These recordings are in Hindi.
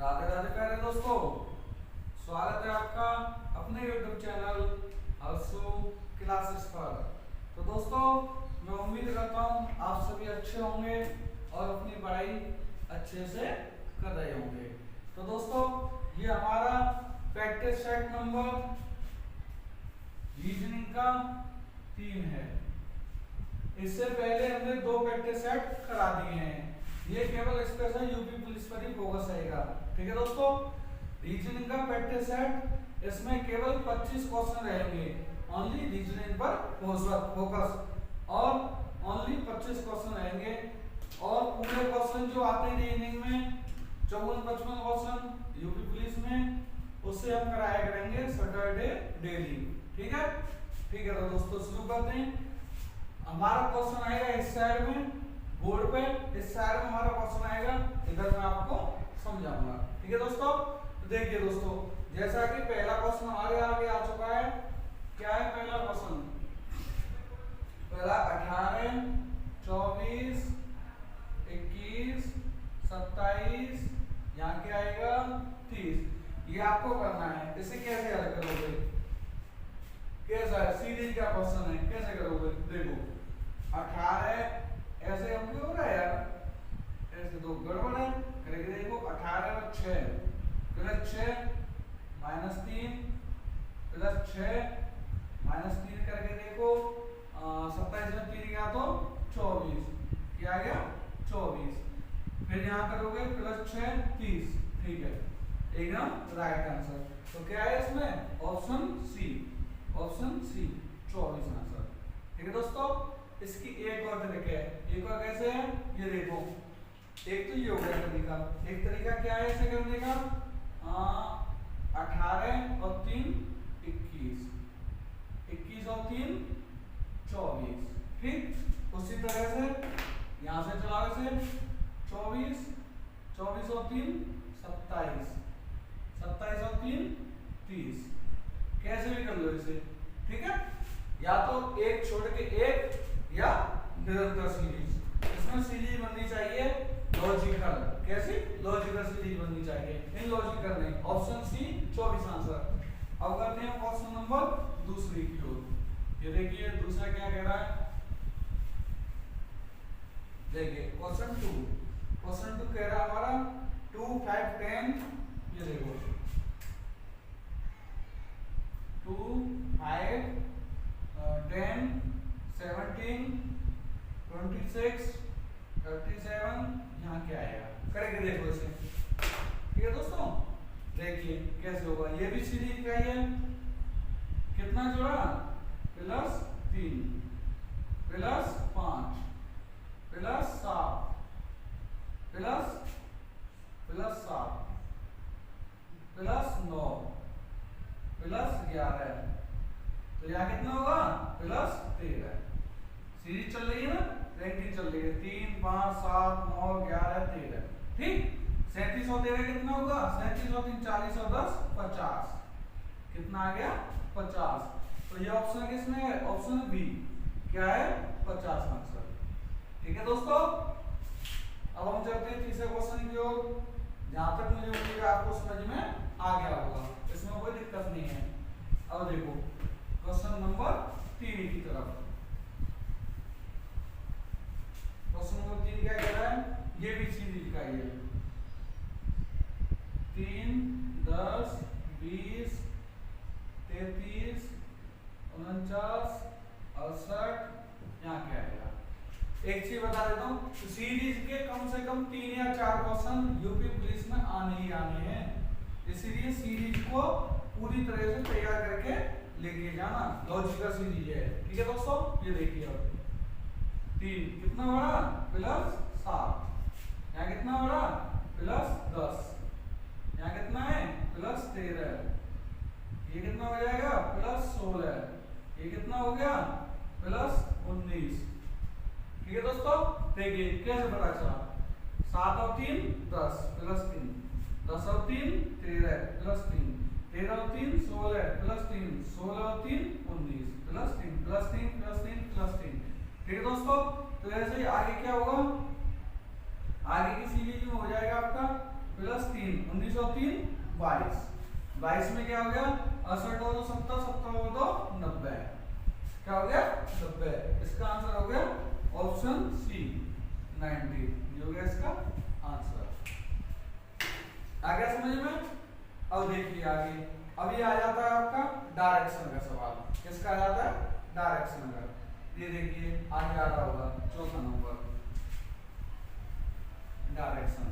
राधे राधे प्यारे दोस्तों, स्वागत है आपका अपने YouTube चैनल हर्षु क्लासेस पर। तो दोस्तों, मैं उम्मीद करता हूँ आप सभी अच्छे होंगे और अपनी पढ़ाई अच्छे से कर रहे होंगे। तो दोस्तों, ये हमारा प्रैक्टिस सेट नंबर रीजनिंग का 3 है। इससे पहले हमने 2 प्रैक्टिस सेट करा दिए हैं। ये केवल स्पेशल यूपी पुलिस पर ही फोकस रहेगा। ठीक है दोस्तों, रीजनिंग का प्रैक्टिस सेट, इसमें केवल 25 क्वेश्चन रहेंगे। ओनली रीजनिंग पर फोकस और ओनली 25 क्वेश्चन रहेंगे। और पूरे क्वेश्चन जो आते हैं रीजनिंग में 54-55 क्वेश्चन यूपी पुलिस में, उससे हम कराया करेंगे सैटरडे डेली। ठीक है, तो दोस्तों शुरू करते हैं। हमारा क्वेश्चन आएगा इस साइड में बोर्ड पे, इस साइड में हमारा क्वेश्चन आएगा, इधर मैं आपको समझाऊंगा। ठीक है दोस्तों, तो देखिए दोस्तों, जैसा कि पहला क्वेश्चन हमारे आगे आ चुका है। क्या है पहला क्वेश्चन? पहला 18, 24, 21, 27, यहाँ क्या आएगा 30। ये आपको करना है। इसे कैसे हल करोगे? कैसा है? सीरीज का क्वेश्चन है, कैसे करोगे? देखो 18 ऐसे हम क्यों हो रहा है यार, ऐसे तो गड़बड़ है। करेंगे देखो 18 और 6 प्लस 6 माइनस 3 प्लस 6 माइनस 3 करके देखो 27 में 3 गया तो 24, क्या आ गया 24। फिर यहाँ करोगे प्लस 6 30। ठीक है, एकदम राइट आंसर। तो क्या है इसमें? Option C 24 answer. ठीक है दोस्तों, इसकी एक और तरीका है। एक और कैसे है ये देखो। एक तो ये हो गया तरीका, एक तरीका क्या है इसे करने का? 18 और 3 21, 21 और 3 24। ठीक, उसी तरह से यहाँ से चलाओ इसे 24, 24 और 3 27, 27 और 3 30। कैसे भी कर लो इसे। ठीक है, या तो एक छोड़ के एक या निरंतर सीरीज। इसमें सीरीज बननी चाहिए लॉजिकल। कैसी? लॉजिकल सीरीज बननी चाहिए, इन लॉजिकल नहीं। Option C 24 answer. अब करते हैं क्वेश्चन नंबर दूसरी की ओर। ये देखिए दूसरा क्या कह रहा है। देखिए क्वेश्चन 2 कह रहा है हमारा 2, 5, 10। ये देखो 2, 5, 10, 17, 26, 37, यहाँ क्या आएगा? करेंगे देखो इसे। ठीक है दोस्तों, देखिए कैसे होगा। ये भी सीरीज का ही है। कितना जोड़ा? Plus 3 plus 5 plus 7 plus 7 plus 9 plus 11। तो यहाँ कितना होगा? प्लस 13। सीरीज चल रही है ना, रैंकिंग चल रही है। 3, 5, 7, 9, 11, 13। ठीक, 37 और 13 कितना होगा? 37 और 3 40 और 10 50। कितना आ गया? 50। तो ये ऑप्शन किसमें है? Option B. क्या है? 50 आंसर। ठीक है दोस्तों, अब हम चलते हैं तीसरे क्वेश्चन की ओर। जहां तक मुझे उम्मीद है आपको समझ में आ गया होगा, इसमें कोई दिक्कत नहीं है। अब देखो क्वेश्चन नंबर 3 की तरफ। क्वेश्चन नंबर 3 क्या कह रहा है? ये भी सीरीज का ही है। 3, 10, 20, 33, 49, 68, यहाँ क्या आएगा? एक चीज बता देता हूँ, सीरीज के कम से कम 3 या 4 क्वेश्चन यूपी पुलिस में आने ही आने हैं। इसीलिए सीरीज को पूरी तरह से तैयार करके लेके जाना। लॉजिकल सीरीज है। ठीक है दोस्तों, ये देखिए अब 3 कितना बड़ा? प्लस 7। यहाँ कितना बड़ा? प्लस 10। यहाँ कितना है? प्लस 13। ये कितना हो जाएगा? प्लस 16। ये कितना हो गया? प्लस 19। ठीक है दोस्तों, देखिए कैसे पता चला। 7 और 3 10 प्लस 3, 10 और 3 13 प्लस 3, 13 और 3 16 प्लस 3, 16 और 3 19 प्लस 3 प्लस 3 प्लस 3 प्लस 3। ठीक है दोस्तों, तो ऐसे ही आगे क्या होगा? आगे की सीरीज में हो जाएगा आपका प्लस 3 19 और 3 22 22 में क्या हो गया 68 और 70 70 और 2 90 क्या हो गया 90। इसका आंसर हो गया ऑप्शन सी 90 ये हो गया इसका आंसर। आ गया समझ में। अब देखिए आगे अब ये आ जाता है आपका डायरेक्शन का सवाल। किसका आ जाता है डायरेक्शन का। ये देखिए आगे आ रहा होगा चौथा नंबर डायरेक्शन।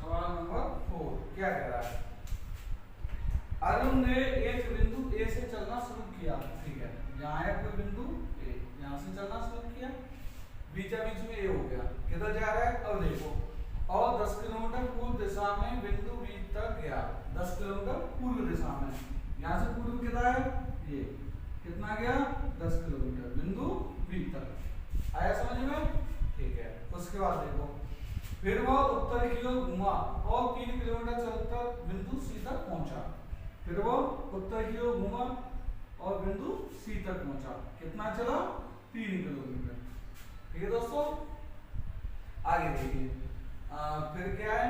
सवाल नंबर 4 क्या कह रहा है। अरुण ने एक बिंदु ए से चलना शुरू किया। ठीक है यहाँ है कोई बिंदु ए यहाँ से चलना शुरू किया बीच में ए हो गया किधर जा रहा है अब देखो और 10 किलोमीटर पूर्व दिशा में बिंदु बी तक गया। 10 किलोमीटर पूर्व दिशा में यहाँ से पूर्व कितना है ये कितना गया 10 किलोमीटर बिंदु बी तक। आया समझ में। ठीक है उसके बाद देखो फिर वह उत्तर की ओर घुमा और 3 किलोमीटर चलकर बिंदु सी तक पहुंचा। फिर वो उत्तर की ओर घुमा और बिंदु सी तक पहुंचा। कितना चला 3 किलोमीटर। ठीक है दोस्तों आगे देखिए फिर क्या है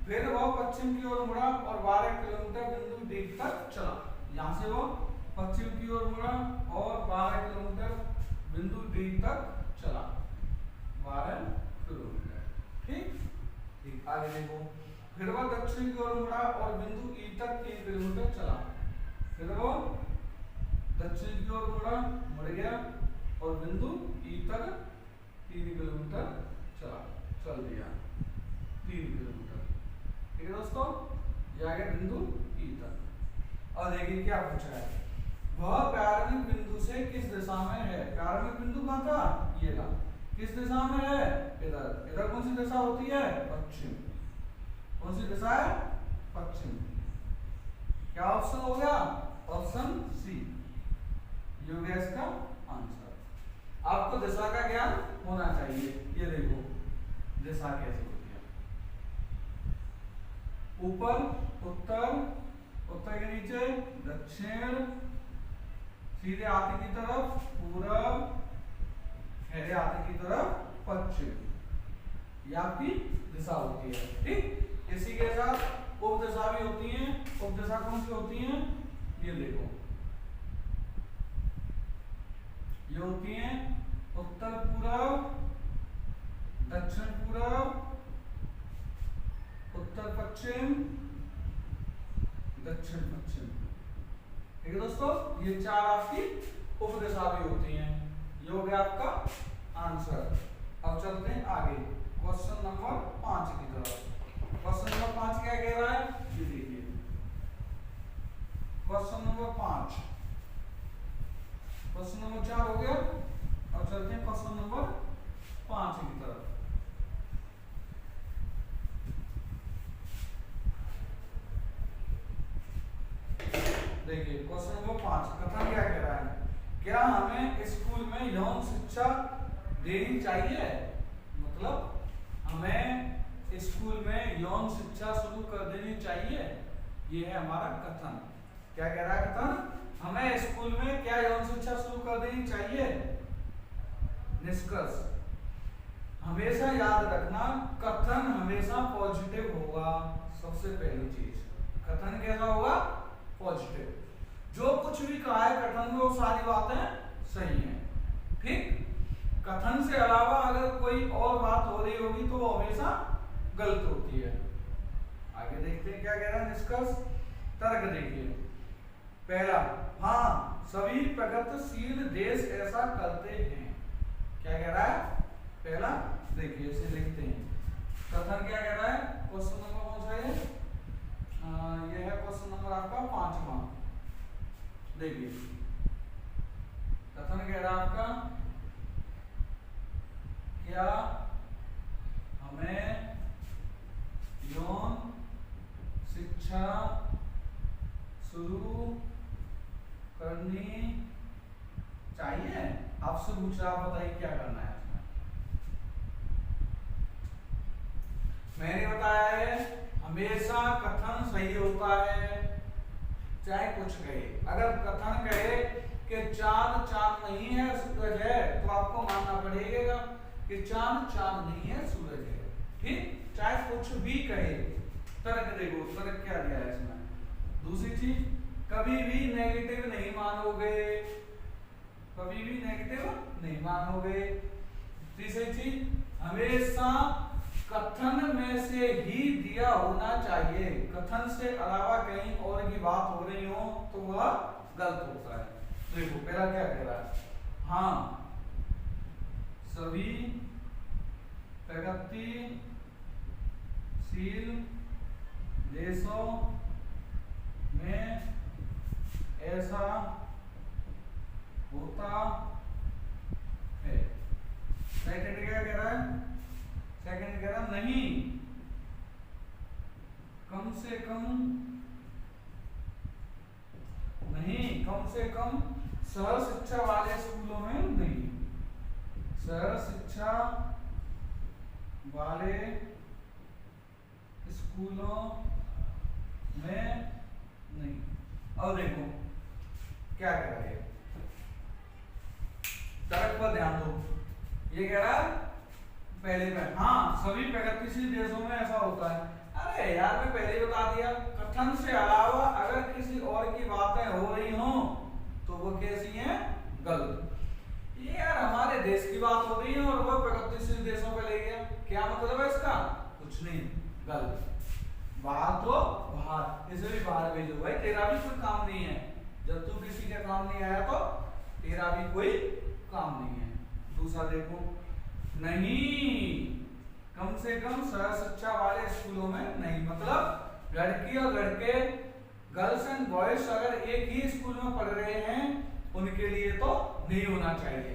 फिर वह पश्चिम की ओर मुड़ा और 12 किलोमीटर बिंदु डी तक चला। यहाँ से वो पश्चिम की ओर मुड़ा और 12 किलोमीटर बिंदु डी तक चला 12 किलोमीटर। ठीक ठीक आगे देखो फिर वह दक्षिण की ओर मुड़ा और बिंदु ई तक 3 किलोमीटर चला। फिर वो दक्षिण की ओर मुड़ गया और बिंदु ई तक 3 किलोमीटर चला चल दिया 3 किलोमीटर। ठीक है दोस्तों ये आ गया बिंदु ई तक। और देखिए क्या पूछा है वह प्रारंभिक बिंदु से किस दिशा में है। प्रारंभिक बिंदु कहाँ था ये रहा किस दिशा में है इधर। इधर कौन सी दिशा होती है पश्चिम। कौन सी दिशा है पश्चिम। क्या ऑप्शन हो गया ऑप्शन सी ये हो गया इसका आंसर। आपको दिशा का ज्ञान होना चाहिए। ये देखो दिशा कैसे होती है ऊपर उत्तर उत्तर के नीचे दक्षिण सीधे हाथे की तरफ पूरब खड़े हाथे की तरफ पश्चिम ये आपकी दिशा होती है। ठीक इसी के साथ उपदिशा भी होती है। उपदिशा कौन सी होती है ये देखो ये होती है उत्तर पूरब दक्षिण पूरब उत्तर पश्चिम दक्षिण पश्चिम। ठीक है दोस्तों ये 4 आपकी उपदिशा भी होती हैं। ये हो गया आपका आंसर। अब चलते हैं आगे क्वेश्चन नंबर 5 की तरफ। क्वेश्चन नंबर 5 क्या कह रहा है ये देखिए क्वेश्चन नंबर 5 क्वेश्चन नंबर 4 हो गया। अब चलते हैं क्वेश्चन नंबर 5 की तरफ। देखिए क्वेश्चन नंबर 5 कथन क्या कह रहा है क्या हमें स्कूल में यौन शिक्षा देनी चाहिए। मतलब हमें स्कूल में यौन शिक्षा शुरू कर देनी चाहिए। ये है हमारा कथन। क्या कह रहा है कथन हमें स्कूल में क्या यौन शिक्षा शुरू कर देनी चाहिए। निष्कर्ष हमेशा याद रखना कथन हमेशा पॉजिटिव होगा। सबसे पहली चीज कथन कैसा होगा पॉजिटिव। जो कुछ भी कहा है कथन में वो सारी बातें सही हैं। ठीक कथन से अलावा अगर कोई और बात हो रही होगी तो वो हमेशा गलत होती है। आगे देखते हैं क्या कह रहा है निष्कर्ष। तर्क देखिए पहला हाँ सभी प्रगतिशील देश ऐसा करते हैं। क्या कह रहा है पहला देखिए इसे लिखते हैं। कथन क्या कह रहा है क्वेश्चन नंबर कौन सा है ये है क्वेश्चन नंबर आपका 5वां। देखिए कथन कह रहा है आपका क्या हमें यौन शिक्षा शुरू करनी चाहिए। आपसे पूछ रहा आप बताइए क्या करना है इसमें। मैंने बताया है हमेशा कथन सही होता है चाहे कुछ कहे। अगर कथन कहे कि चांद चांद नहीं है उस वजह आपको मानना पड़ेगा कि चांद चांद नहीं है, सूरज है। ठीक, चाहे कुछ भी कहे। तर्क देखो, तर्क क्या दिया है इसमें। दूसरी चीज, कभी भी नेगेटिव नहीं मानोगे, कभी भी नेगेटिव नहीं मानोगे। तीसरी चीज, हमेशा कथन में से ही दिया होना चाहिए, कथन से अलावा कहीं और की बात हो रही हो तो वह गलत होता है। देखो पहला क्या कह रहा है, हाँ सभी प्रगतिशील देशों में ऐसा होता है। सेकंड क्या कह रहा है, सेकंड कह रहा नहीं, कम से कम नहीं, कम से कम सर्व शिक्षा वाले स्कूलों में नहीं, सर्व शिक्षा वाले स्कूलों में नहीं। अब देखो क्या कह रहा है, तर्क पर ध्यान दो। ये कह रहा है पहले में, हाँ सभी प्रगतिशील देशों में ऐसा होता है। अरे यार मैं पहले ही बता दिया, कथन से अलावा अगर किसी और की बातें हो रही हो तो वो कैसी हैं, गलत। ये यार हमारे देश की बात हो रही है और वो प्रगतिशील देशों पे ले गया, क्या मतलब है इसका, कुछ नहीं, गलत। बाहर तो बाहर, इसे भी बाहर भेजो भाई, तेरा भी कोई काम नहीं है। जब तू किसी के काम नहीं आया तो तेरा भी कोई काम नहीं है। दूसरा देखो, नहीं, कम से कम सर्व शिक्षा वाले स्कूलों में नहीं, मतलब लड़की और लड़के, गर्ल्स एंड बॉयज अगर एक ही स्कूल में पढ़ रहे हैं उनके लिए तो नहीं होना चाहिए।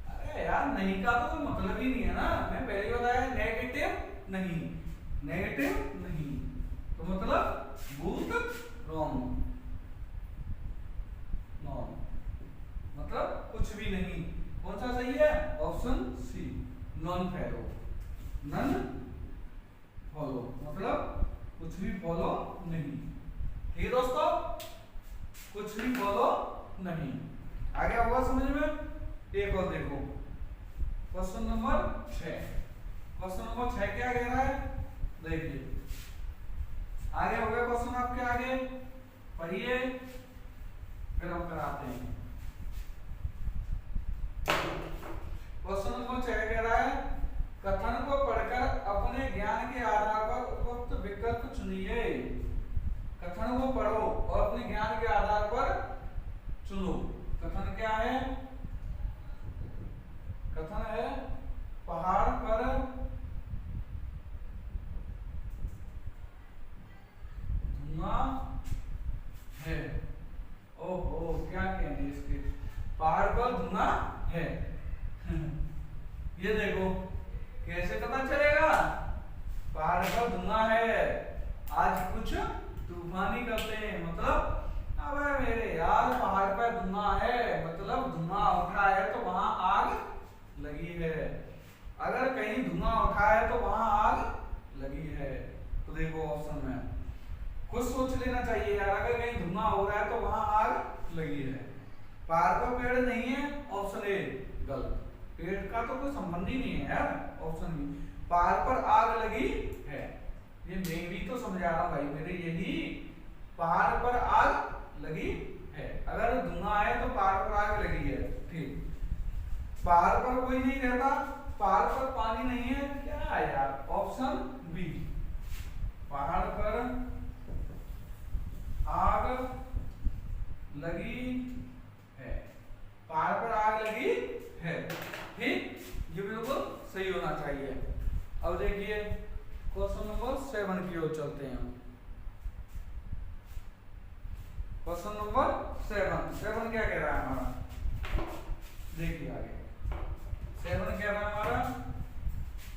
अरे यार नहीं का तो कोई मतलब ही नहीं है ना, मैं पहले बताया नेगेटिव नहीं, नेगेटिव नहीं तो मतलब बोथ रॉन्ग, नॉन मतलब कुछ भी नहीं। कौन सा सही है, option C, non follow, none follow मतलब कुछ भी फॉलो नहीं। ठीक है दोस्तों, कुछ भी फॉलो नहीं। आगे होगा समझ में। एक और देखो, क्वेश्चन नंबर 6। क्वेश्चन नंबर 6 क्या कह रहा है, देखिए आगे हो गया क्वेश्चन आपके, आगे पढ़िए फिर हम कराते हैं। क्वेश्चन नंबर 6 कह रहा है, कथन को पढ़कर अपने ज्ञान के आधार पर उपयुक्त विकल्प चुनिए। कथन को पढ़ो और अपने ज्ञान के आधार पर चुनो। कथन क्या है, कथन है पहाड़ पर धुआं है। ओहो क्या कहेंगे इसके, पहाड़ पर धुआं है। ये देखो कैसे पता चलेगा, पहाड़ पर धुआं है, आज कुछ तूफानी करते हैं, मतलब अबे मेरे यार पहाड़ पर धुआं है मतलब धुआं उठा है तो वहां आग लगी है। अगर कहीं धुआं उठा है तो वहां आग लगी है। तो देखो ऑप्शन में खुद सोच लेना चाहिए यार, अगर कहीं धुआं हो रहा है तो वहां आग लगी है। पहाड़ पर पेड़ नहीं है, ऑप्शन ए गलत, पेड़ का तो कोई संबंध ही नहीं है यार, ऑप्शन बी। पहाड़ पर आग लगी है, ये मैं भी तो समझा रहा हूं भाई मेरे, यही पहाड़ पर आग लगी है, अगर धुआं है तो पहाड़ पर आग लगी है। ठीक, पहाड़ पर कोई नहीं रहता, पहाड़ पर पानी नहीं है, क्या है यार, ऑप्शन बी, पहाड़ पर आग लगी है, पहाड़ पर आग लगी है। ठीक, ये बिल्कुल सही होना चाहिए। अब देखिए क्वेश्चन नंबर 7 की ओर चलते हैं हम। क्वेश्चन नंबर 7 क्या कह रहा है हमारा, देखिए आगे 7 कह रहा है हमारा,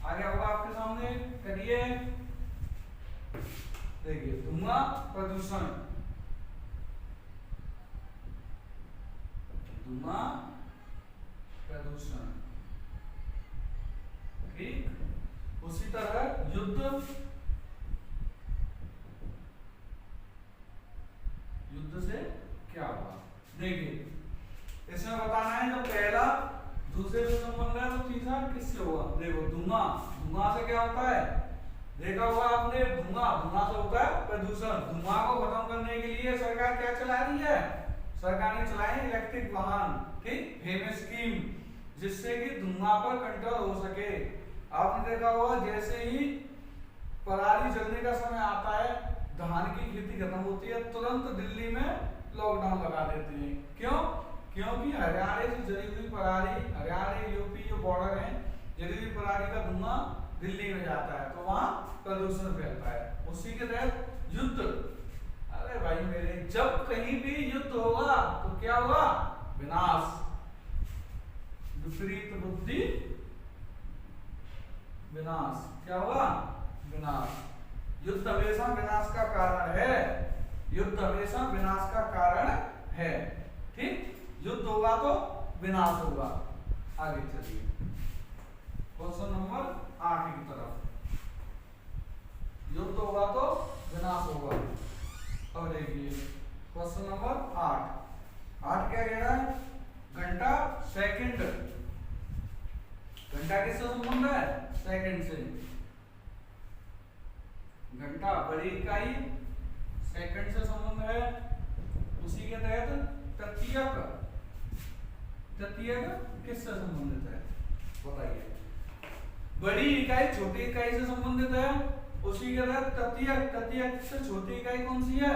आगे होगा आपके सामने, करिए देखिए, धुआं प्रदूषण, धुआं प्रदूषण। ठीक, उसी तरह युद्ध, युद्ध से क्या हुआ। देखिए इसमें बताना है, जो पहला दूसरे से संबंध है तो तीसरा किससे होगा? देखो धुआं, धुआं से क्या होता है? देखा होगा आपने, धुआं, धुआं से होता है प्रदूषण। धुआं को खत्म करने के लिए सरकार क्या चला रही है? सरकार ने चलाए इलेक्ट्रिक वाहन, ठीक, फेम स्कीम, जिससे कि धुआं पर कंट्रोल हो सके। आपने देखा होगा जैसे ही पराली जलने का समय आता है, धान की खेती खत्म होती है, तुरंत दिल्ली में लॉकडाउन लगा देते हैं। क्यों? क्योंकि हरियाणा से जली हुई पराली, हरियाणा यूपी जो बॉर्डर है, जली हुई पराली का धुआं दिल्ली में जाता है तो वहां प्रदूषण फैलता है। उसी के तहत युद्ध, अरे भाई मेरे, जब कहीं भी युद्ध होगा तो क्या होगा? विनाश। विपरीत बुद्धि विनाश, क्या होगा? विनाश। युद्ध हमेशा विनाश का कारण है, युद्ध हमेशा विनाश का कारण है, ठीक। युद्ध होगा तो विनाश होगा। आगे चलिए क्वेश्चन नंबर 8 की तरफ। युद्ध होगा तो विनाश होगा। अब देखिए क्वेश्चन नंबर 8 क्या कह रहा है? घंटा सेकंड, घंटा किससे संबंध है? सेकंड से। घंटा बड़ी इकाई, सेकंड से संबंध है। उसी के तहत तृतीयक, तृतीयक किससे संबंधित है? बताइए। बड़ी इकाई छोटी इकाई से संबंधित है, उसी के तहत तृतीयक, तृतीयक से छोटी इकाई कौन सी है?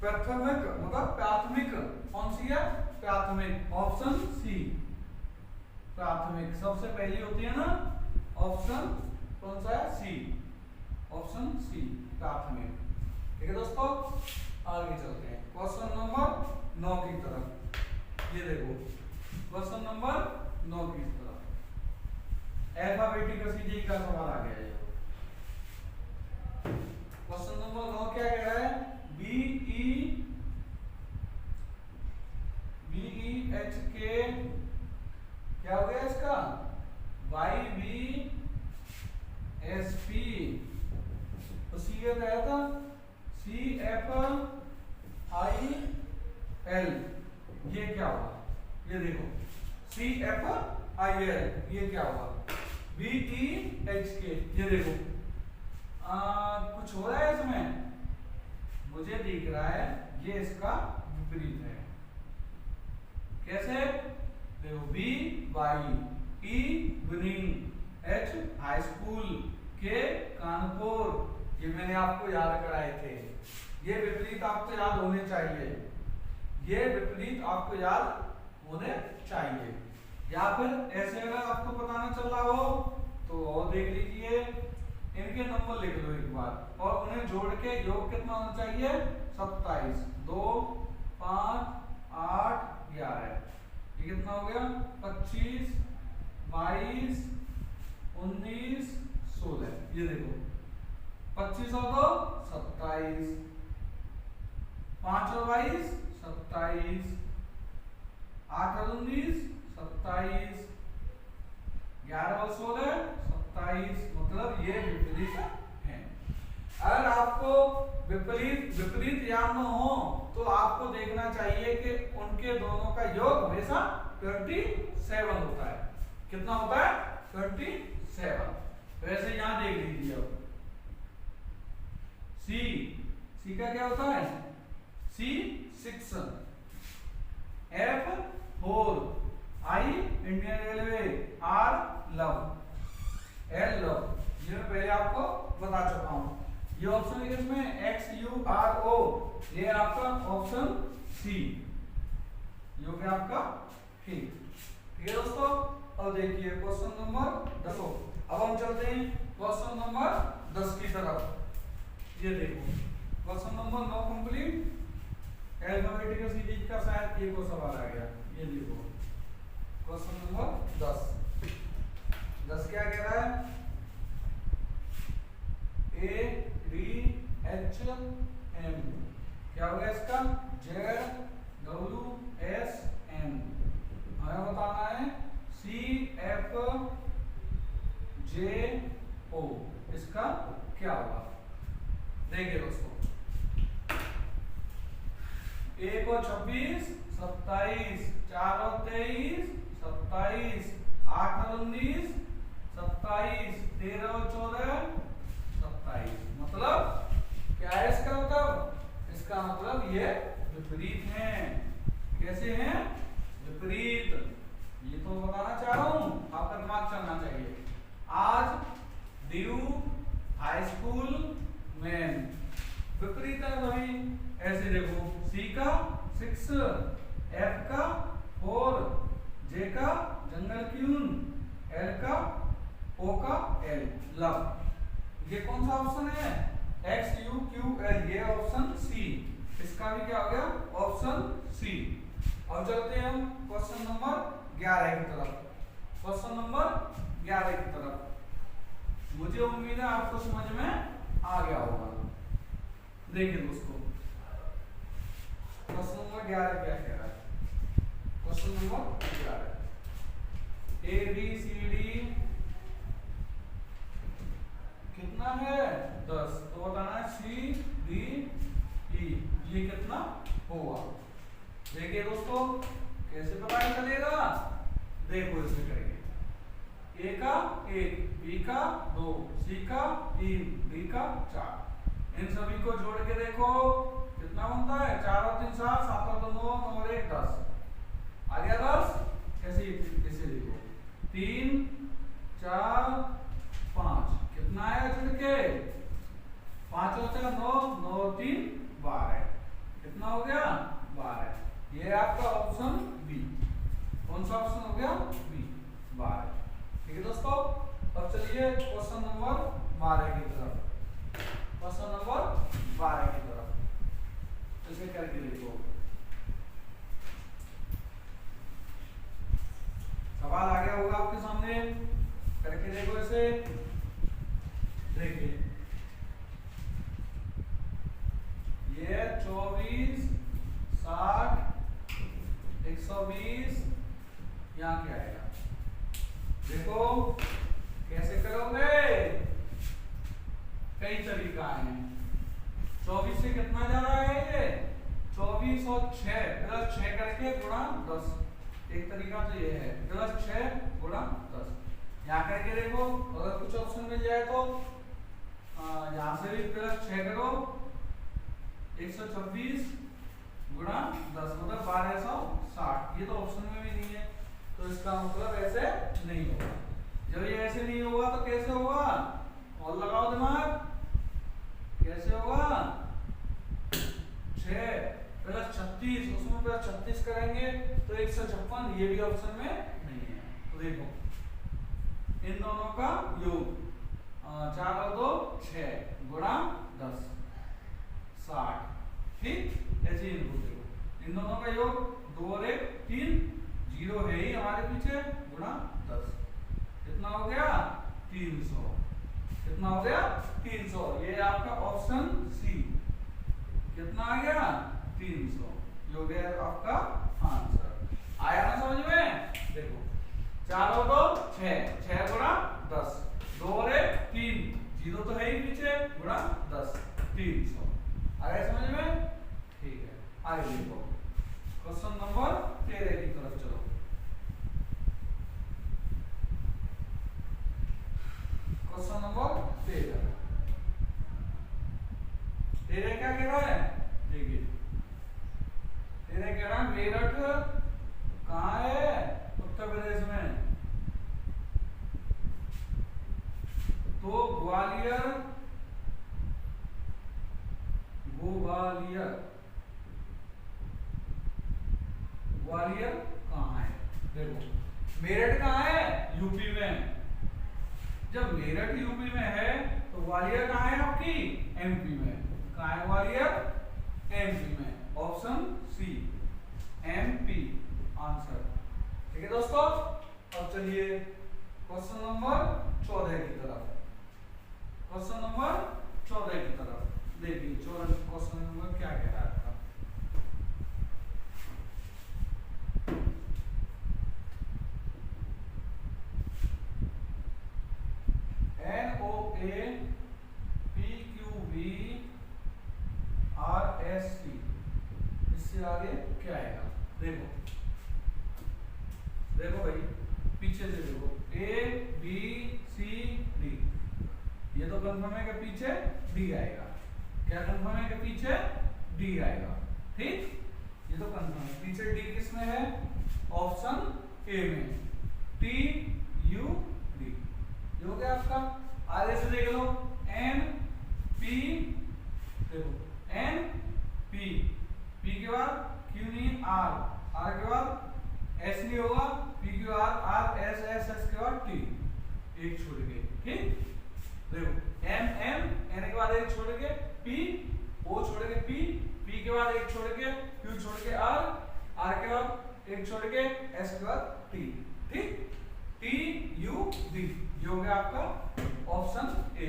प्राथमिक, मतलब प्राथमिक। कौन सी है? प्राथमिक। ऑप्शन सी, प्राथमिक सबसे पहली होती है ना। ऑप्शन कौन सा है? सी, ऑप्शन सी, प्राथमिक। ठीक है दोस्तों, आगे चलते हैं क्वेश्चन नंबर 9 की तरफ। ये देखो क्वेश्चन नंबर 9 की तरफ अल्फाबेटिक सीधी का सवाल आ गया है। क्वेश्चन नंबर 9 क्या कह रहा है? BEHK क्या हो गया इसका? YBSP, उसी के तहत CFIL, ये क्या हुआ? ये देखो CFIL, ये क्या हुआ? BEHK, ये देखो कुछ हो रहा है इसमें, मुझे दिख रहा है ये इसका विपरीत है। कैसे? देखो B by, E evening, H high school, K Kanpur, ये मैंने आपको याद कराए थे। ये विपरीत आपको याद होने चाहिए, ये विपरीत आपको याद होने चाहिए। या फिर ऐसे अगर आपको पता ना चल रहा हो तो और देख लीजिए, इनके नंबर लिख लो एक बार और उन्हें जोड़ के योग कितना होना चाहिए? 27, 2, 5, 8, 11। ये कितना हो गया? 25, 22, 19, 16। ये देखो 25 और 2 27, 5 और 22 27, 8 और 19 27, 11 और 16 27, मतलब ये विपरीत है। अगर आपको विपरीत याद न हो तो आपको देखना चाहिए कि उनके दोनों का योग हमेशा 27 होता है। कितना होता है? 27। वैसे यहां देख लीजिए अब सी का क्या होता है? C6, F4, I Indian railway, R love, L love, ये मैं पहले आपको बता चुका हूं। ये ऑप्शन है इसमें XURO, ये आपका ऑप्शन सी, ये हो गया आपका ठीक। ठीक है दोस्तों, अब देखिए क्वेश्चन नंबर 10। अब हम चलते हैं क्वेश्चन नंबर 10 की तरफ। ये देखो question number 9 complete. Alphabetical series का शायद एक और सवाल आ गया। ये देखो क्वेश्चन नंबर 10 क्या कह रहा है? ADHM, क्या हो गया इसका? ZWSN। हमें बताना है CFJO, इसका क्या होगा? देखिए दोस्तों, 1 और 26 27, 4 और 23 27, 8 और 19 27, 13 और 14 27। मतलब क्या है इसका मतलब? इसका मतलब ये विपरीत हैं। कैसे हैं? विपरीत। ये तो बताना चाह रहा हूं, आपका दिमाग चलना चाहिए। आज ड्यू हाई स्कूल में विपरीत है भाई। ऐसे देखो, सी का 6, एफ का 4, जे का जंगल क्यून, एल का ओ का एल लव। ये कौन सा ऑप्शन है? एक्स यू क्यू एल, ये ऑप्शन सी। इसका भी क्या हो गया? Option C. अब चलते हैं हम क्वेश्चन नंबर 11 की तरफ। क्वेश्चन नंबर 11 की तरफ। मुझे उम्मीद है आपको समझ में आ गया होगा। देखिए दोस्तों, क्वेश्चन नंबर 11 क्या कह रहा है? Question number 11, A B C D कितना है? 10। तो बताना है सी डी ई ये कितना होगा। देखिए दोस्तों, कैसे पता चलेगा? देखो इसे करेंगे। ए का 1, बी का 2, सी का 3, डी का 4। इन सभी को जोड़ के देखो कितना बनता है? 4 और 3 7, 7 और 2 9, 9 और 1 10। आ गया 10। कैसे? कैसे देखो, 3 4 5 कितना आया जुड़ के? 5 और 4 9, 9 और 3 12। कितना हो गया? 12। ये आपका ऑप्शन बी। कौन सा ऑप्शन हो गया? बी, 12। ठीक है दोस्तों, अब चलिए क्वेश्चन नंबर 12 की तरफ। क्वेश्चन नंबर 12 की तरफ इसे करके देखो। सवाल आ गया होगा आपके सामने, करके देखो इसे। देखिए, ये 24 60 120 यहाँ क्या आएगा? देखो कैसे करोगे? कई तरीका है। 24 से कितना जा रहा है? ये 24 और 6 प्लस 6 करके गुणा 10। एक तरीका तो ये है, प्लस 6 गुणा 10। यहाँ करके देखो, अगर कुछ ऑप्शन मिल जाए तो यहाँ से भी प्लस 6 करो, 126 गुणा 10 मतलब 1260। ये तो ऑप्शन में भी नहीं है, तो इसका मतलब ऐसे नहीं होगा। जब ये ऐसे नहीं होगा तो कैसे होगा? और लगाओ दिमाग, कैसे होगा? 6 प्लस 36, उसमें प्लस 36 करेंगे तो 156। ये भी ऑप्शन में नहीं है। तो देखो इन दोनों का योग 4 और 2 6 गुणा 10 60। ठीक, ऐसे ही इनको देखो, इन दोनों का योग 2 और 1 3, 0 है ही हमारे पीछे, गुणा 10। कितना हो गया? 300। कितना हो गया? 300। ये आपका ऑप्शन सी। कितना आ गया? 300। ये हो गया आपका आंसर। आया ना समझ में? देखो 4 और 2 6, 6 गुणा 10, 2 और 1 3, 0 तो है ही पीछे, गुणा 10 300। आ गया समझ में? ठीक है, आगे देखो क्वेश्चन नंबर 13 की तरफ चलो। क्वेश्चन नंबर 13 क्या कह रहा है? देखिए 13 कह रहा है मेरठ कहाँ है? उत्तर प्रदेश में। तो ग्वालियर ग्वालियर कहाँ है? देखो मेरठ कहाँ है? यूपी में। जब मेरठ यूपी में है तो ग्वालियर कहाँ है आपकी? एमपी में। कहाँ है ग्वालियर? एमपी में। Option C, MP answer. ठीक है दोस्तों, अब चलिए क्वेश्चन नंबर 14 की तरफ। क्वेश्चन नंबर 14 की तरफ देखिए, 14 क्वेश्चन नंबर क्या कह रहा है आपका? NOA PQV RST, इससे आगे क्या आएगा? देखो देखो भाई, पीछे पीछे से देखो A B C D, ये तो कंफर्म है कि पीछे D आएगा। क्या कंफर्म है कि पीछे D आएगा, ठीक, ये तो कंफर्म है। पीछे D किस में है? ऑप्शन ए में, T U D, ये हो गया आपका। आगे से देख लो N P, देखो N P, P के बाद Q नहीं R, R के बाद S नहीं होगा, P के बाद R S S S के बाद T, एक छोड़ के, ठीक, देखो M M, N के बाद एक छोड़ के P, O छोड़ के P, P के बाद एक छोड़ के Q छोड़ के R, R के बाद एक छोड़ के S के बाद T, ठीक, T U D, ये हो गया आपका ऑप्शन ए।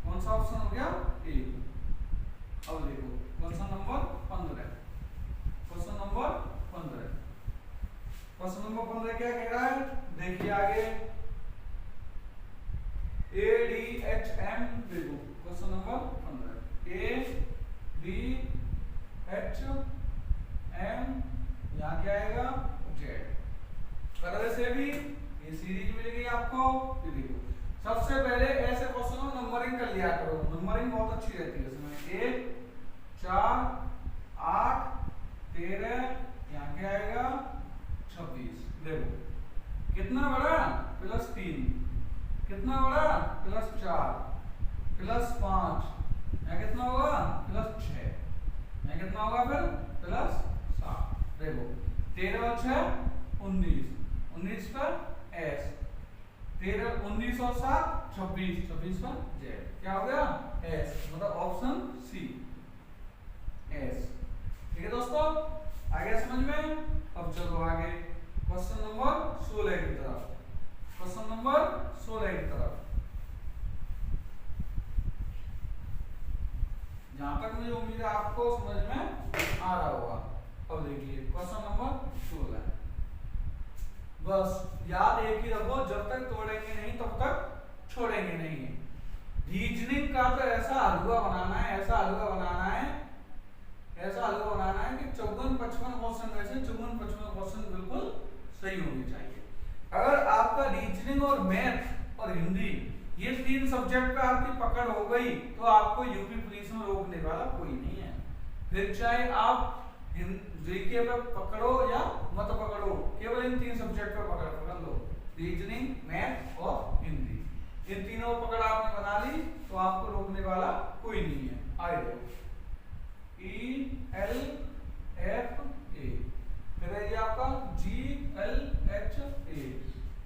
कौन सा ऑप्शन हो गया? ए। अब देखो question number 15, question number 15, question number 15 क्या कह रहा है? देखिए आगे A D H M, देखो question number 15, A D H M, यहाँ क्या आएगा? Z। तरह से भी ये सीरीज मिलेगी आपको। ये देखो सबसे पहले ऐसे क्वेश्चन में नंबरिंग कर लिया करो, नंबरिंग बहुत अच्छी रहती है इसमें। 1 4 8 13, यहाँ क्या आएगा? 26। देखो कितना बड़ा? +3, कितना बड़ा? +4, +5, यहाँ कितना होगा? +6, यहाँ कितना होगा फिर? +7। देखो 13 और 6 19, 19 पर S, 13 19 और 7 26, 26 पर Z, क्या हो गया? S, मतलब ऑप्शन सी S। ठीक है दोस्तों, आगे समझ में? अब चलो आगे क्वेश्चन नंबर 16 की तरफ, क्वेश्चन नंबर 16 की तरफ। जहां तक मुझे उम्मीद है आपको समझ में आ रहा होगा। अब देखिए क्वेश्चन नंबर 16, बस याद एक ही रखो, जब तक तोड़ेंगे नहीं तब तक छोड़ेंगे नहीं। रीजनिंग का तो ऐसा हलवा बनाना है, ऐसा हलवा बनाना है, ऐसा हलवा बनाना है कि 54-55 क्वेश्चन में से 54-55 क्वेश्चन बिल्कुल सही होने चाहिए। अगर आपका रीजनिंग और मैथ और हिंदी ये 3 सब्जेक्ट पे आपकी पकड़ हो गई तो आपको यूपी पुलिस में रोकने वाला कोई नहीं है। फिर चाहे आप जीके पे पकड़ो या मत पकड़ो, केवल इन 3 सब्जेक्ट पे पकड़ लो, रीजनिंग, मैथ और हिंदी। इन तीनों पकड़ आपने बना ली तो आपको रोकने वाला कोई नहीं है। आए देखो EL F A, फिर है ये आपका GL H A,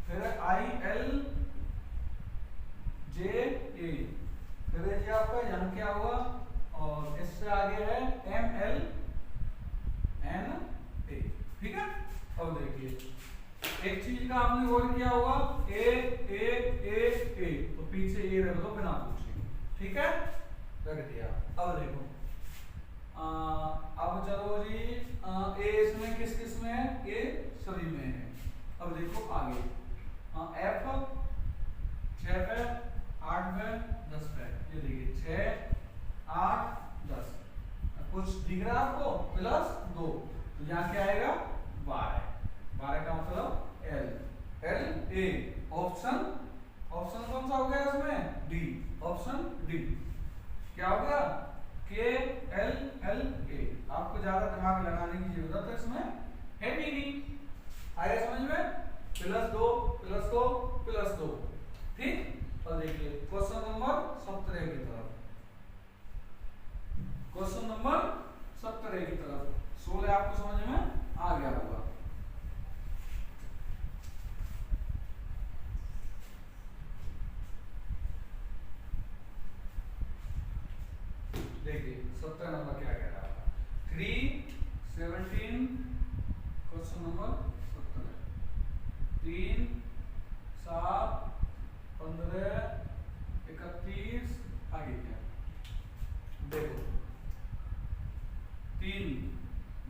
फिर है IL J A, फिर है ये आपका यहाँ क्या हुआ, और इससे आगे है ML N A, ठीक है। अब देखिए एक चीज का आपने गौर किया होगा, A A A A, तो पीछे ये रख दो बिना पूछे, ठीक है, रख दिया। अब देखो अब चलो जी, A इसमें किस किस में है? A सभी में है। अब देखो आगे F 6 पे 8 पे 10 पे, ये देखिए 6 8 10, कुछ दिख रहा है आपको? +2, तो यहाँ क्या आएगा? 12, 12 का मतलब L L A, option option कौन सा हो गया इसमें? D, ऑप्शन D, क्या हो गया? K L L A। आपको ज्यादा दिमाग लगाने की जरूरत है इसमें है भी नहीं। आया समझ में? +2 +2 +2, ठीक। और देखिए क्वेश्चन नंबर 17 की तरफ, क्वेश्चन नंबर 17 की तरफ। 16 आपको समझ में आ गया होगा। देखिए 17 नंबर क्या कह रहा है? 3 17, क्वेश्चन नंबर 17, 3 7 15 31, आगे क्या? देखो 3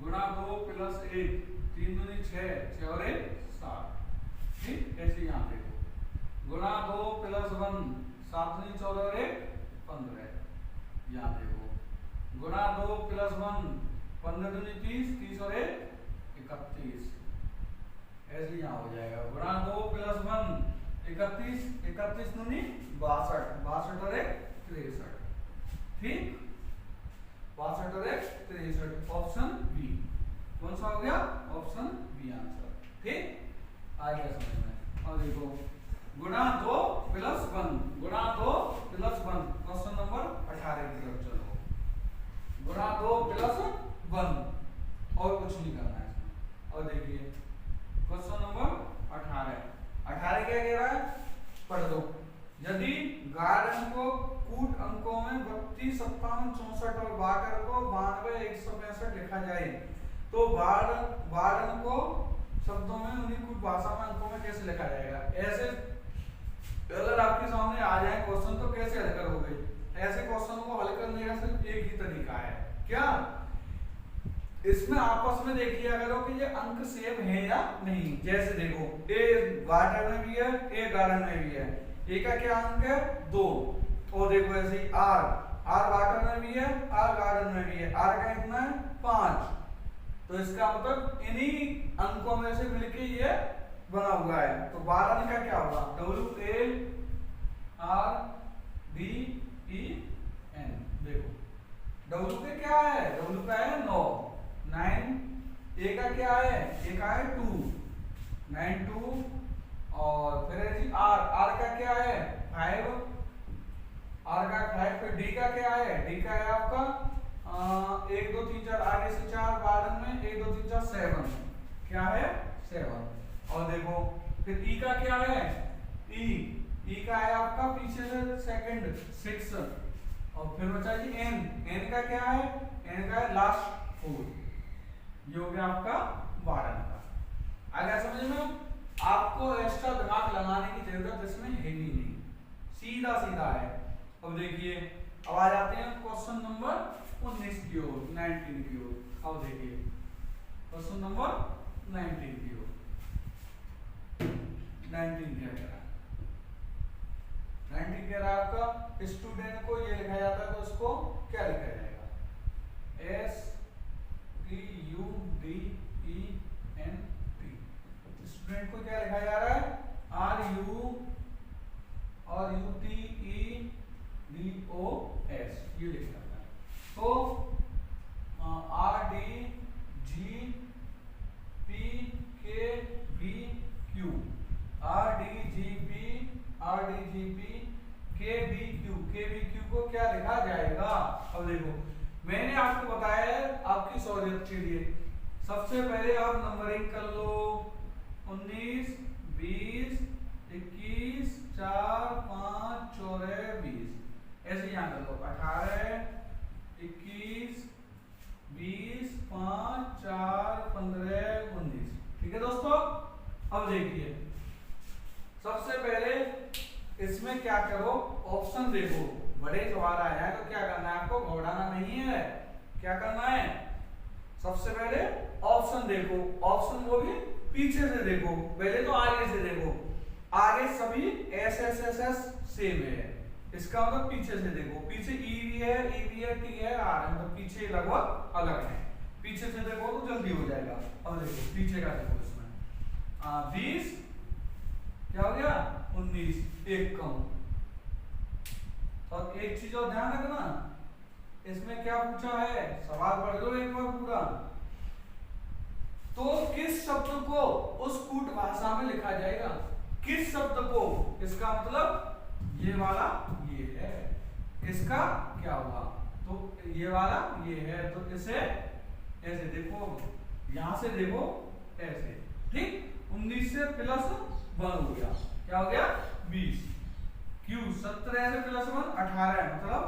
गुणा 2 + 1, 3 दूनी 6, 6 और 1 7, ठीक। ऐसे यहाँ देखो गुणा 2 + 1, 7 दूनी 14 और 1 15, यहाँ देखो गुणा 2 + 1, 15 दूनी 30, 30 और 1 31, ऐसे यहाँ हो जाएगा गुणा 2 प्लस 1 31, 31 दूनी 62, 62 और 1 63, ठीक 62 और 1 63, ऑप्शन बी। कौन सा हो गया? ऑप्शन बी आंसर, ठीक आ गया समझ में। और देखो गुणा 2 प्लस 1, गुणा 2 प्लस 1, क्वेश्चन नंबर 18 की तरफ चलो। गुणा 2 प्लस 1 और कुछ नहीं करना है इसमें। और देखिए क्वेश्चन नंबर 18, 18 क्या कह रहा है पढ़ दो। यदि गाढ़ अंकों कूट अंकों में 32, 57, 64 और भागर को 92, 165 लिखा जाए तो बाढ़ अंकों शब्दों में उन्हीं कुछ भाषा में अंकों में कैसे लिखा जाएगा? ऐसे अगर आपके सामने आ जाए क्वेश्चन तो कैसे हल करोगे? ऐसे क्वेश्चन को हल करने का सिर्फ एक ही तरीका है, क्या? इसमें आपस में देख लिया करो कि ये अंक सेम है या नहीं। जैसे देखो ए गार्डन में भी है, ए गार्डन में भी है, ए का क्या अंक है 2, और देखो ऐसे ही आर गार्डन में भी है, आर गार्डन में भी है, आर का कितना है 5, तो इसका मतलब इन्हीं अंकों में से मिलके ये बना हुआ है। तो 12 का क्या होगा? WARDEN। देखो W का क्या है? W का है 9, 9, A का क्या है? A का है 2, 9 2, और फिर है जी R का क्या है 5, R का 5, फिर D का क्या है? D का है आपका 1 2 3 4, आगे से 4, 12 में 1 2 3 4 7, क्या है 7। और देखो फिर E का क्या है? E का है आपका पीछे से सेकंड 6, और फिर बचा जी N का क्या है? N का है लास्ट 4, ये हो गया आपका 12 का। आ गया समझ में? आपको एक्स्ट्रा दिमाग लगाने की जरूरत इसमें है ही नहीं, सीधा सीधा है। अब देखिए अब आ जाते हैं क्वेश्चन नंबर 19 की ओर, 19 की ओर। अब देखिए क्वेश्चन नंबर 19 की ओर। 19 क्या कह रहा है? 19 कह रहा है आपका स्टूडेंट को ये लिखा जाता है तो उसको क्या लिखा जाएगा? STUDENT। स्टूडेंट को क्या लिखा जा रहा है? RUTEDOS, ये लिखा जाता है। तो RDGP को क्या लिखा जाएगा? अब देखो मैंने आपको बताया है आपकी सहूलियत के लिए, सबसे पहले आप नंबरिंग कर लो 19 20 21 4 5 4 20, ऐसे यहाँ कर लो 18 21 20 5 4 15 19, ठीक है दोस्तों। अब देखिए सबसे पहले इसमें क्या करो, ऑप्शन देखो, बड़े सवाल आया है तो क्या करना है आपको? घबराना नहीं है, क्या करना है? सबसे पहले ऑप्शन देखो, ऑप्शन वो भी पीछे से देखो, पहले तो आगे से देखो, आगे सभी SSSS सेम है, इसका मतलब पीछे से देखो, पीछे E भी है T है R है, मतलब पीछे लगभग अलग है, पीछे से देखो तो जल्दी हो जाएगा। अब देखो पीछे का देखो, इसमें 20 क्या हो गया 19, एक कम। और एक चीज और ध्यान रखना, इसमें क्या पूछा है, सवाल पढ़ लो एक बार पूरा। तो किस शब्द को उस कूट भाषा में लिखा जाएगा? किस शब्द को? इसका मतलब ये वाला ये है, इसका क्या हुआ? तो ये वाला ये है, तो इसे ऐसे देखो, यहां से देखो ऐसे, ठीक। 19 से प्लस 1 हो गया, क्या हो गया 20। Q 17 से प्लस 1 18, मतलब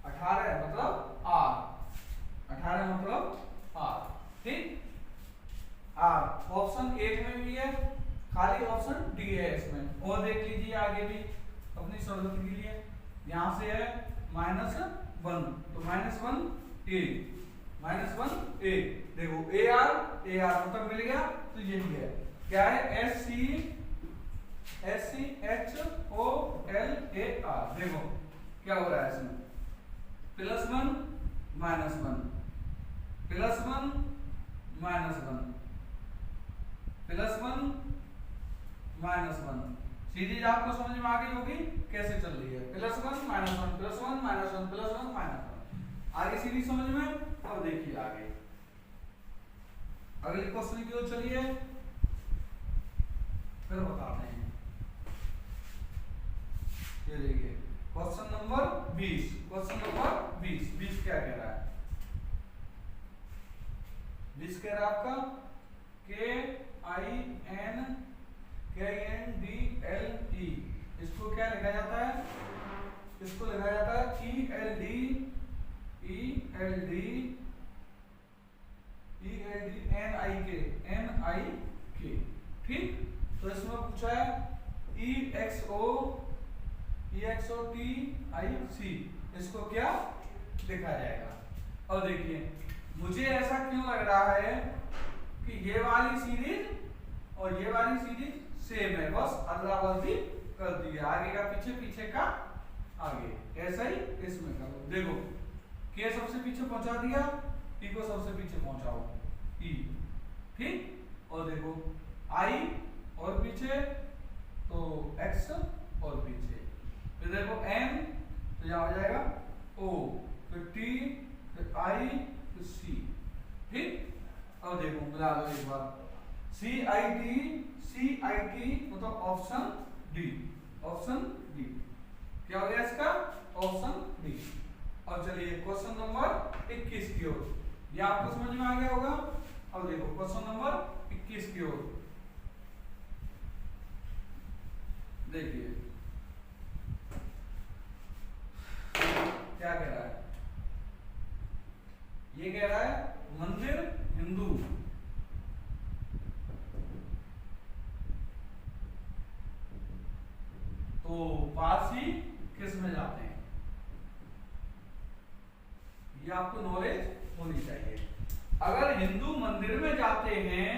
18 मतलब R, 18 मतलब R, ठीक। R ऑप्शन 1 में भी है, खाली ऑप्शन डी है इसमें। और देख लीजिए आगे भी अपनी सहूलियत के लिए, यहां से है -1, तो -1 A, -1 A, देखो AR मतलब मिल गया, तो ये भी है, क्या है SCHOLAR। देखो क्या हो रहा है इसमें, +1 -1 +1 -1 -1। सीरीज आपको समझ में आ गई होगी कैसे चल रही है, +1 -1 +1 -1 +1 -1। आगे सीरीज समझ में। अब देखिए आगे अगले क्वेश्चन की ओर चलिए, फिर बताते हैं। ये देखिए क्वेश्चन नंबर 20। क्वेश्चन नंबर 20 क्या कह रहा है? 20 कह रहा है आपका KINDLE। इसको क्या लिखा जाता है? इसको लिखा जाता है ELDNIK। ठीक, तो इसमें पूछा है EXOTIC, इसको क्या लिखा जाएगा? और देखिए मुझे ऐसा क्यों लग रहा है कि ये वाली सीरीज और ये वाली सीरीज सेम है, बस अदला बदली कर दी है, आगे का पीछे, पीछे का आगे, ऐसा ही इसमें करो। देखो के सबसे पीछे पहुंचा दिया, ई को सबसे पीछे पहुंचाओ ई, ठीक। और देखो आई और पीछे तो एक्स और पीछे, फिर देखो एन तो यहाँ हो जाएगा ओ, फिर टी, फिर आई, फिर सी, ठीक। अब देखो मिला लो एक बार, CIT मतलब ऑप्शन डी, ऑप्शन डी क्या हो गया इसका? Option D. अब चलिए क्वेश्चन नंबर 21 की ओर, ये आपको समझ में आ गया होगा। अब देखो क्वेश्चन नंबर 21 की ओर देखिए क्या कह रहा है? ये कह रहा है मंदिर हिंदू तो पारसी किस में जाते हैं? ये आपको नॉलेज होनी चाहिए। अगर हिंदू मंदिर में जाते हैं,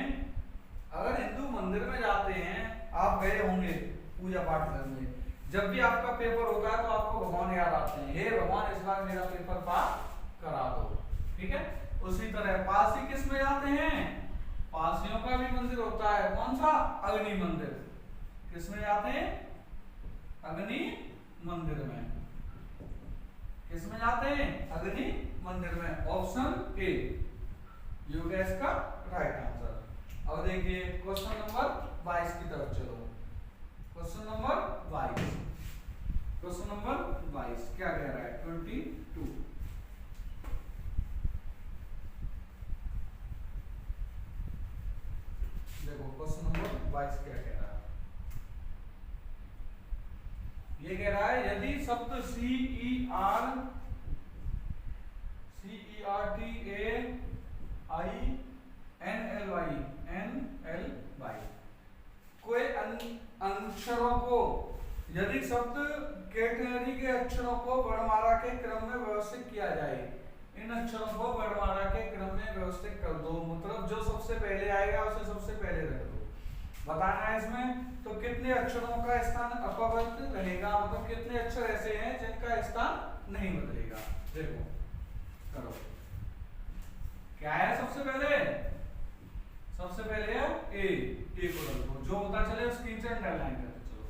अगर हिंदू मंदिर में जाते हैं, आप गए होंगे पूजा पाठ करने, जब भी आपका पेपर होता है तो आपको भगवान याद आते हैं, हे भगवान इस बार मेरा पेपर पास करा दो, ठीक है। उसी तरह पारसी किस में जाते हैं? पारसियों का भी मंदिर होता है, कौन सा? अग्नि मंदिर। किस में जाते हैं? अग्नि मंदिर में। किस में जाते हैं? अग्नि मंदिर में। ऑप्शन ए ये हो गया इसका राइट आंसर। अब देखिए क्वेश्चन नंबर 22 की तरफ चलो। क्वेश्चन नंबर 22, क्वेश्चन नंबर 22 क्या कह रहा है? 22। देखो क्वेश्चन नंबर 22 क्या कह रहा है? ये कह रहा है यदि शब्द CERTAINLY कोई अक्षरों को, यदि शब्द कैटेगरी के अक्षरों को वर्णमाला के क्रम में व्यवस्थित किया जाए, इन अक्षरों को वर्णमाला के क्रम में व्यवस्थित कर दो, मतलब जो सबसे पहले आएगा उसे सबसे पहले रख दो। बताना है इसमें तो कितने अक्षरों का स्थान अपवर्तित रहेगा, मतलब कितने अक्षर ऐसे हैं जिनका स्थान नहीं बदलेगा। देखो करो क्या है? सबसे पहले है ए को रख दो, जो पता चले उसकी अंडरलाइन करते चलो।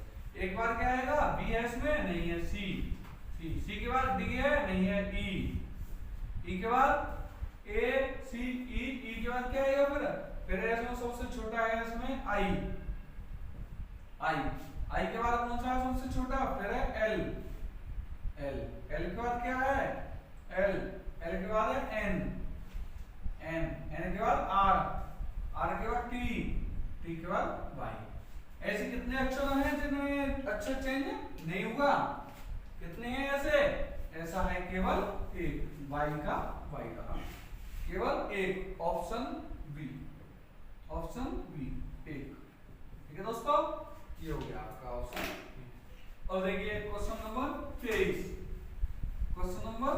एक बार क्या आएगा? बी है इसमें, नहीं है सी के बाद डी है, नहीं है ई के बाद ए सी ई के बाद क्या आएगा? फिर इसमें सबसे छोटा है इसमें आई के बाद कौन सा है सबसे छोटा? फिर है एल के बाद क्या है? एल के बाद है एन के बाद आर के बाद टी के बाद वाई। ऐसे कितने अक्षर हैं जिनमें अक्षर चेंज नहीं हुआ? कितने हैं ऐसे? ऐसा है केवल एक, वाई का केवल एक, ऑप्शन बी एक। ठीक है दोस्तों, ये हो गया आपका ऑप्शन बी। और देखिए क्वेश्चन नंबर 23। क्वेश्चन नंबर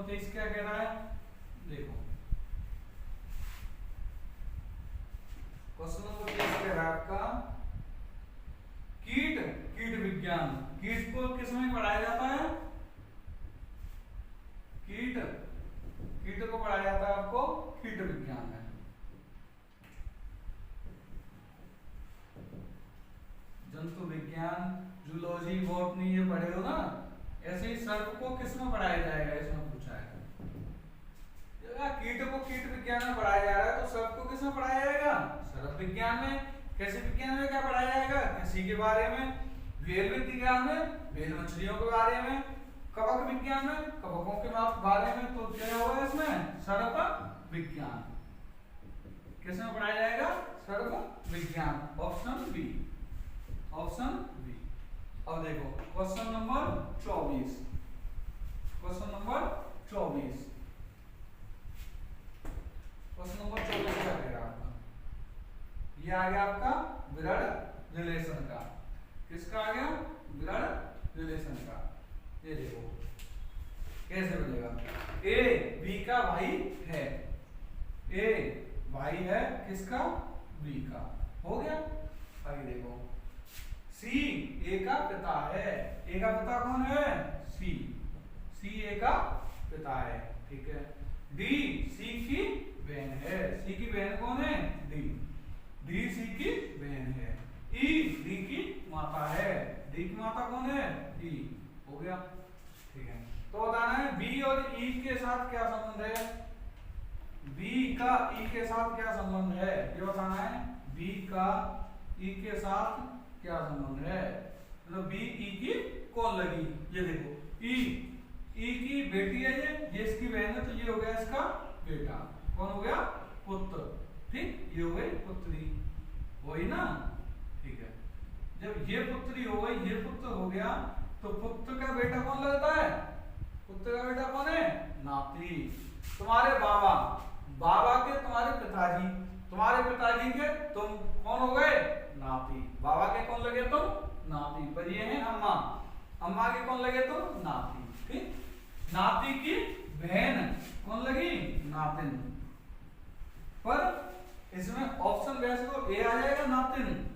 23 क्या कह रहा है? देखो क्वेश्चन नंबर 23 कह रहा है आपका कीट विज्ञान। कीट को किस में पढ़ाया जाता है? कीट को पढ़ाया जाता है आपको कीट विज्ञान में। विज्ञान, जूलॉजी, बॉटनी ये पढ़े हो ना, ऐसे ही सर्प को किस में पढ़ाया जाएगा, इसमें पूछा है। कीट को कीट विज्ञान में पढ़ाया जा रहा है, तो सर्प को किस में पढ़ाया जाएगा, सर्प विज्ञान में। कृषि विज्ञान में क्या पढ़ाया जाएगा, कृषि के बारे में। वेल विज्ञान में वेल मछलियों के बारे में। कवक विज्ञान में कवकों के बारे में। तो क्या होगा इसमें, सर्प विज्ञान। किसमें पढ़ाया जाएगा, सर्प विज्ञान। Option B, option B. अब देखो question number 24, question number 24, question number 24 क्या कह रहा आपका, ये आ गया आपका ब्लड रिलेशन का। किसका आ गया, ब्लड रिलेशन का। ये देखो कैसे बनेगा, ए बी का भाई है, ए भाई है किसका, बी का। हो गया। आगे देखो, सी ए का पिता है। ए का पिता कौन है, सी, सी ए का पिता है, ठीक है। डी सी की बहन है। सी की बहन कौन है, डी, डी सी की बहन है। ई डी की माता है। डी की माता कौन है, ई। हो गया, ठीक है। तो बताना है बी और ई के साथ क्या संबंध है, बी का ई के साथ क्या संबंध है, ये बताना है। बी का ई के साथ क्या संबंध है, मतलब बी ई की कौन लगी। ये देखो ई की बेटी है, ये इसकी बहन है, तो ये हो गया इसका बेटा। कौन हो गया, पुत्र, ठीक। ये हो गई पुत्री, वही ना, ठीक है। जब ये पुत्री हो गई, ये पुत्र हो गया, तो पुत्र का बेटा कौन लगता है, पुत्र का बेटा कौन है, नाती। तुम्हारे बाबा, बाबा के तुम्हारे पिताजी, तुम्हारे पिताजी के तुम कौन हो गए, नाती। बाबा के कौन लगे तुम, नाती। पर ये है अम्मा, अम्मा के कौन लगे तुम, नाती, ठीक। नाती की बहन कौन लगी, नातिन। पर इसमें ऑप्शन वैसे तो ए आ जाएगा, नातिन।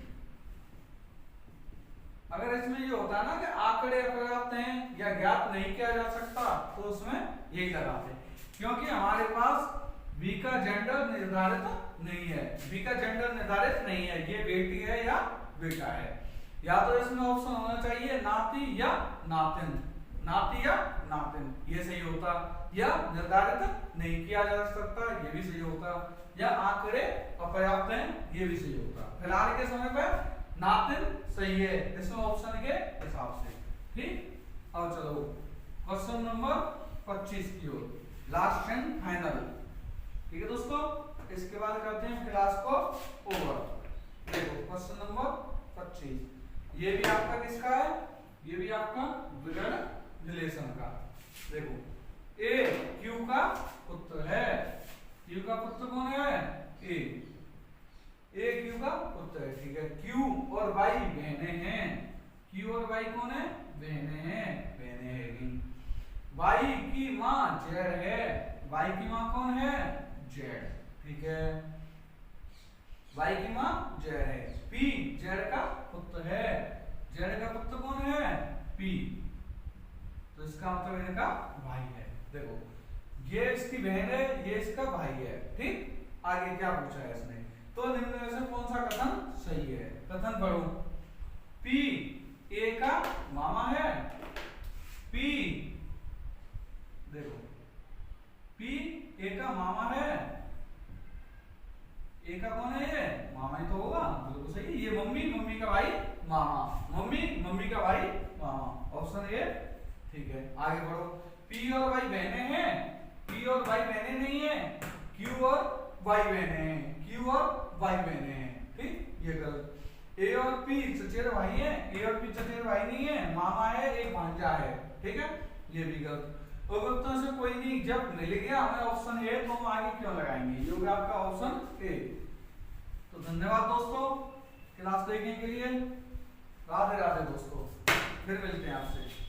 अगर इसमें ये होता है ना कि आंकड़े अपर्याप्त हैं या ज्ञात नहीं किया जा सकता, तो उसमें यही लगाते हैं, क्योंकि हमारे पास बी का जेंडर निर्धारित नहीं है, बी का जेंडर निर्धारित नहीं है, ये बेटी है या बेटा है। या तो इसमें ऑप्शन होना चाहिए नाती या नातिन, नाती या नातिन, ये सही होता। या निर्धारित नहीं किया जा सकता, ये भी सही होता। या आंकड़े अपर्याप्त हैं, ये भी सही होता। फिलहाल के समय पर नातिन सही है, इसमें ऑप्शन के हिसाब से, ठीक। अब चलो क्वेश्चन नंबर 25 की ओर, लास्ट एंड फाइनल, ठीक है दोस्तों। इसके बाद करते हैं क्लास को ओवर। देखो क्वेश्चन नंबर 25, ये भी आपका किसका है, ये भी आपका ब्लड रिलेशन का। देखो ए क्यू का पुत्र है, क्यू का पुत्र कौन है, ए क्यू का पुत्र है, ठीक है। क्यू और वाई बहने हैं, क्यू और वाई कौन है, बहने हैं, बहने हैं। वाई की माँ जेड है, वाई की माँ कौन है, जेड, ठीक है। वाई की माँ जेड है। पी जेड का पुत्र है, जेड का पुत्र कौन है, पी, तो इसका मतलब इनका भाई है। देखो ये इसकी बहन है, ये इसका भाई है, ठीक। आगे क्या पूछा है इसने, तो निम्न में से कौन सा कथन सही है। कथन पढ़ो, पी ए का मामा है, पी, देखो पी ए का मामा है, ए का कौन है, ये मामा ही तो होगा, बिल्कुल सही। ये मम्मी, मम्मी का भाई मामा, मम्मी, मम्मी का भाई मामा, ऑप्शन ए, ठीक है। आगे बढ़ो, पी और वाई बहने हैं, पी और वाई बहने नहीं है, क्यू और वाई बहने हैं, क्यू और वाई बहने हैं, ठीक। ये गलत। ए और पी चचेरे भाई है, ए और पी चचेरे भाई नहीं है, मामा है, एक भांजा है, ठीक है, ये भी गलत। तो से कोई नहीं, जब मिल गया हमें ऑप्शन ए, तो हम आगे क्यों लगाएंगे, ये होगा आपका ऑप्शन ए। तो धन्यवाद दोस्तों क्लास देखने के लिए, राधे राधे दोस्तों, फिर मिलते हैं आपसे।